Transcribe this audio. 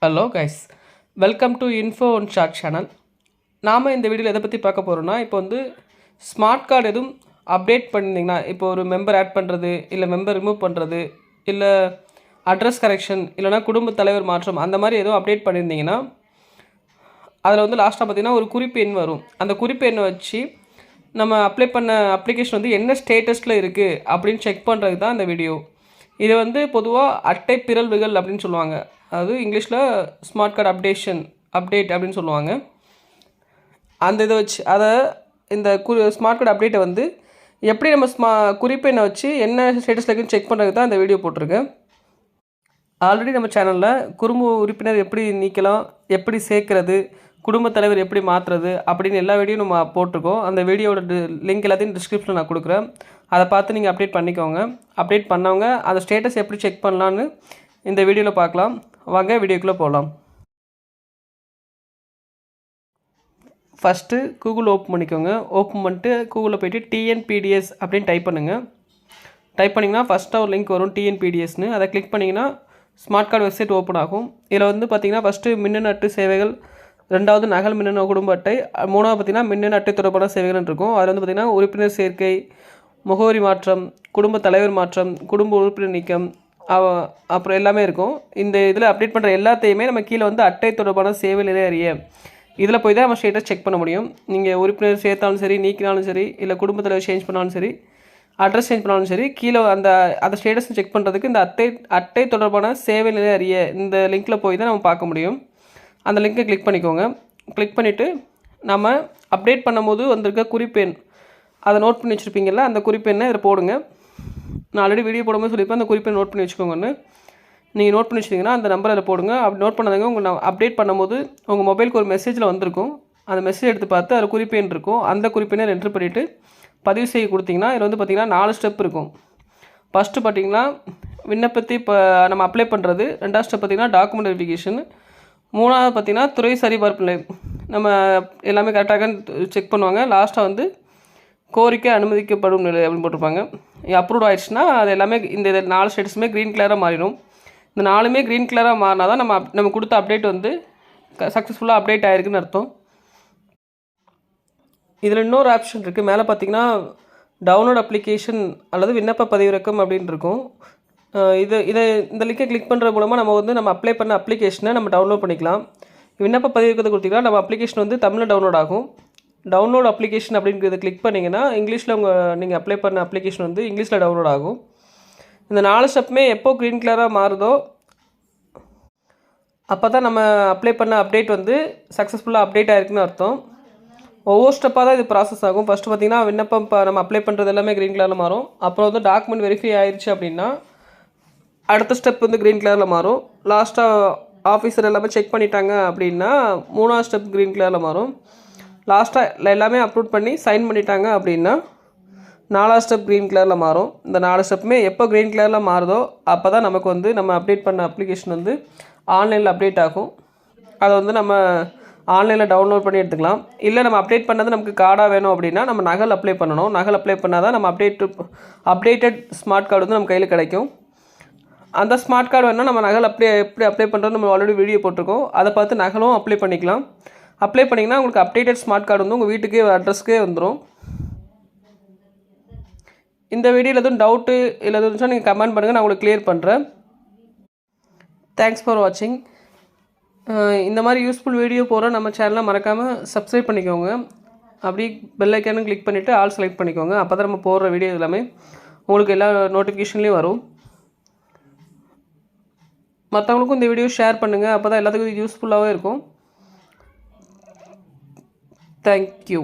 Hello guys, welcome to info one short channel. நாம் இந்த வீடியோவில் எதை பற்றி பார்க்க போகிறோன்னா, இப்போ வந்து ஸ்மார்ட் கார்டு எதுவும் அப்டேட் பண்ணியிருந்தீங்கன்னா, இப்போ ஒரு மெம்பர் ஆட் பண்ணுறது, இல்லை மெம்பர் ரிமூவ் பண்ணுறது, இல்லை அட்ரஸ் கரெக்ஷன், இல்லைனா குடும்ப தலைவர் மாற்றம், அந்த மாதிரி எதுவும் அப்டேட் பண்ணியிருந்தீங்கன்னா, அதில் வந்து லாஸ்ட்டாக பார்த்திங்கன்னா ஒரு குறிப்பு எண் வரும். அந்த குறிப்பு எண்ணை வச்சு நம்ம அப்ளை பண்ண அப்ளிகேஷன் வந்து என்ன ஸ்டேட்டஸில் இருக்குது அப்படின்னு செக் பண்ணுறதுக்கு தான் இந்த வீடியோ. இது வந்து பொதுவாக அட்டை பிறழ்வுகள் அப்படின்னு சொல்லுவாங்க. அதாவது இங்கிலீஷில் ஸ்மார்ட் கார்டு அப்டேட் அப்படின்னு சொல்லுவாங்க. அந்த இதை வச்சு இந்த ஸ்மார்ட் கார்டு அப்டேட்டை வந்து எப்படி நம்ம குறிப்பெண்ணை வச்சு என்ன ஸ்டேட்டஸில் இருக்குன்னு செக் பண்ணுறதுக்கு தான் இந்த வீடியோ போட்டிருக்கேன். ஆல்ரெடி நம்ம சேனலில் குடும்ப உறுப்பினர் எப்படி நீக்கலாம், எப்படி சேர்க்குறது, குடும்பத் தலைவர் எப்படி மாற்றுறது அப்படின்னு எல்லா வீடியோவும் நம்ம போட்டிருக்கோம். அந்த வீடியோட லிங்க் எல்லாத்தையும் டிஸ்கிரிப்ஷனில் நான் கொடுக்குறேன். அதை பார்த்து நீங்கள் அப்டேட் பண்ணிக்கோங்க. அப்டேட் பண்ணவங்க அந்த ஸ்டேட்டஸ் எப்படி செக் பண்ணலான்னு இந்த வீடியோவில் பார்க்கலாம். வாங்க வீடியோக்குள்ளே போகலாம். ஃபஸ்ட்டு கூகுள் ஓப்பன் பண்ணிக்கோங்க. ஓப்பன் பண்ணிட்டு கூகுளில் போய்ட்டு டிஎன்பிடிஎஸ் அப்படின்னு டைப் பண்ணுங்கள். டைப் பண்ணிங்கன்னா ஃபஸ்ட்டாக ஒரு லிங்க் வரும் டிஎன்பிடிஎஸ்னு. அதை கிளிக் பண்ணிங்கன்னா ஸ்மார்ட் கார்டு வெப்சைட் ஓப்பன் ஆகும். இதில் வந்து பார்த்திங்கன்னா ஃபஸ்ட்டு மின்னணு அட்டை சேவைகள், ரெண்டாவது நகல் மின்னணு குடும்ப அட்டை, மூணாவது பார்த்திங்கன்னா மின்னணு அட்டை தொடர்பான சேவைகள் இருக்கும். அதில் வந்து பார்த்திங்கன்னா உறுப்பினர் சேர்க்கை, முகவரி மாற்றம், குடும்ப தலைவர் மாற்றம், குடும்ப உறுப்பினர் நீக்கம், அப்புறம் எல்லாமே இருக்கும். இந்த இதில் அப்டேட் பண்ணுற எல்லாத்தையுமே நம்ம கீழே வந்து அட்டை தொடர்பான சேவை நிலை அறிய இதில் போய் தான் நம்ம ஸ்டேட்டஸ் செக் பண்ண முடியும். நீங்கள் உறுப்பினர் சேர்த்தாலும் சரி, நீக்கினாலும் சரி, இல்லை குடும்ப தலைவர் சேஞ்ச் பண்ணாலும் சரி, அட்ரஸ் சேஞ்ச் பண்ணாலும் சரி, கீழே அந்த ஸ்டேட்டஸ் செக் பண்ணுறதுக்கு இந்த அட்டை தொடர்பான சேவை நிலை அறிய இந்த லிங்க்கில் போய் தான் நம்ம பார்க்க முடியும். அந்த லிங்க்கை கிளிக் பண்ணிக்கோங்க. கிளிக் பண்ணிவிட்டு நம்ம அப்டேட் பண்ணும்போது வந்திருக்க குறிப்பெண் அதை நோட் பண்ணி வச்சுருப்பீங்கள்ல, அந்த குறிப்பெண்ணை இதில் போடுங்க. நான் ஆல்ரெடி வீடியோ போடும்போது சொல்லியிருப்பேன், அந்த குறிப்பெண் நோட் பண்ணி வச்சுக்கோங்கன்னு. நீங்கள் நோட் பண்ணி வச்சிட்டிங்கன்னா அந்த நம்பர் அதில் போடுங்க. அப்படி நோட் பண்ணாதவங்க உங்கள் அப்டேட் பண்ணும்போது உங்கள் மொபைலுக்கு ஒரு மெசேஜில் வந்திருக்கும். அந்த மெசேஜ் எடுத்து பார்த்து அதில் குறிப்பெண் இருக்கும். அந்த குறிப்பெண்ணை என்ட்ரு பண்ணிவிட்டு பதிவு செய்ய கொடுத்திங்கன்னா இதில் வந்து பார்த்திங்கன்னா 4 ஸ்டெப் இருக்கும். ஃபஸ்ட்டு பார்த்திங்கன்னா விண்ணப்பத்தை இப்போ நம்ம அப்ளை பண்ணுறது. ரெண்டாவது ஸ்டெப் பார்த்திங்கன்னா டாக்குமெண்ட் வெரிஃபிகேஷன். மூணாவது பார்த்திங்கன்னா துறை சரிபார்ப்பு நிலை, நம்ம எல்லாமே கரெக்டாக செக் பண்ணுவாங்க. லாஸ்ட்டாக வந்து கோரிக்கை அனுமதிக்கப்படும் நிலை அப்படின்னு போட்டிருப்பாங்க. அப்ரூவ் ஆயிடுச்சுன்னா அது எல்லாமே இந்த 4 ஸ்டேட்டஸுமே க்ரீன் கலராக மாறிடும். இந்த 4மே க்ரீன் கலராக மாறினா தான் நம்ம கொடுத்த அப்டேட் வந்து சக்ஸஸ்ஃபுல்லாக அப்டேட் ஆகிருக்குன்னு அர்த்தம். இதில் இன்னொரு ஆப்ஷன் இருக்குது. மேலே பார்த்திங்கன்னா டவுன்லோட் அப்ளிகேஷன் அல்லது விண்ணப்ப பதிவிறக்கம் அப்படின்னு இருக்கும். இந்த லிங்கை கிளிக் பண்ணுறது மூலமாக நம்ம அப்ளை பண்ண அப்ளிகேஷனை நம்ம டவுன்லோட் பண்ணிக்கலாம். விண்ணப்ப பதிவிறக்கிறது கொடுத்திங்கன்னா நம்ம அப்ளிகேஷன் வந்து தமிழில் டவுன்லோட் ஆகும். டவுன்லோட் அப்ளிகேஷன் அப்படிங்கிறத கிளிக் பண்ணிங்கன்னா இங்கிலீஷில் நீங்கள் அப்ளை பண்ண அப்ளிகேஷன் வந்து இங்கிலீஷில் டவுன்லோட் ஆகும். இந்த 4 ஸ்டெப்புமே எப்போ க்ரீன் கலராக மாறுதோ அப்போ தான் நம்ம அப்ளை பண்ண அப்டேட் வந்து சக்ஸஸ்ஃபுல்லாக அப்டேட் ஆகிருக்குன்னு அர்த்தம். ஒவ்வொரு ஸ்டெப்பாக தான் இது ப்ராசஸ் ஆகும். ஃபஸ்ட்டு பார்த்திங்கன்னா விண்ணப்பம் நம்ம அப்ளை பண்ணுறது எல்லாமே க்ரீன் கலரில் மாறும். அப்புறம் வந்து டாக்குமெண்ட் வெரிஃபை ஆயிடுச்சு அப்படின்னா அடுத்த ஸ்டெப் வந்து க்ரீன் கலரில் மாறும். லாஸ்ட்டாக ஆஃபீஸர் எல்லாமே செக் பண்ணிட்டாங்க அப்படின்னா 3ஆவது ஸ்டெப் க்ரீன் கலரில் மாறும். லாஸ்ட்டாக எல்லாமே அப்லோட் பண்ணி சைன் பண்ணிட்டாங்க அப்படின்னா 4ஆவது ஸ்டெப் க்ரீன் கலரில் மாறும். இந்த 4 ஸ்டெப்புமே எப்போ க்ரீன் கலரில் மாறுதோ அப்போ தான் நமக்கு வந்து நம்ம அப்டேட் பண்ண அப்ளிகேஷன் வந்து ஆன்லைனில் அப்டேட் ஆகும். அதை வந்து நம்ம ஆன்லைனில் டவுன்லோட் பண்ணி எடுத்துக்கலாம். இல்லை நம்ம அப்டேட் பண்ணது நமக்கு கார்டாக வேணும் அப்படின்னா நம்ம நகல் அப்ளை பண்ணணும். நகல் அப்ளை பண்ணால் தான் நம்ம அப்டேட்டட் ஸ்மார்ட் கார்டு வந்து நம்ம கையில் கிடைக்கும். அந்த ஸ்மார்ட் கார்டு வேணால் நம்ம நகல் எப்படி அப்ளை பண்ணுறது நம்ம ஆல்ரெடி வீடியோ போட்டிருக்கோம். அதை பார்த்து நகலும் அப்ளை பண்ணிக்கலாம். அப்ளை பண்ணிங்கன்னா உங்களுக்கு அப்டேட்டட் ஸ்மார்ட் கார்டு வந்து உங்கள் வீட்டுக்கே அட்ரஸ்க்கே வந்துடும். இந்த வீடியோவில் எதுவும் டவுட்டு இல்லை எதுவும் இருந்துச்சுன்னா நீங்கள் கமெண்ட் பண்ணுங்கள், நான் உங்களுக்கு கிளியர் பண்ணுறேன். தேங்க்ஸ் ஃபார் வாட்சிங். இந்த மாதிரி யூஸ்ஃபுல் வீடியோ போகிற நம்ம சேனலை மறக்காமல் சப்ஸ்கிரைப் பண்ணிக்கோங்க. அப்படி பெல் ஐக்கானும் கிளிக் பண்ணிவிட்டு ஆல் செலக்ட் பண்ணிக்கோங்க. அப்போ தான் நம்ம போடுற வீடியோ எல்லாமே உங்களுக்கு எல்லா நோட்டிஃபிகேஷன்லேயும் வரும். மற்றவங்களுக்கும் இந்த வீடியோ ஷேர் பண்ணுங்கள். அப்போ தான் எல்லாத்துக்கும் யூஸ்ஃபுல்லாகவே இருக்கும். Thank you.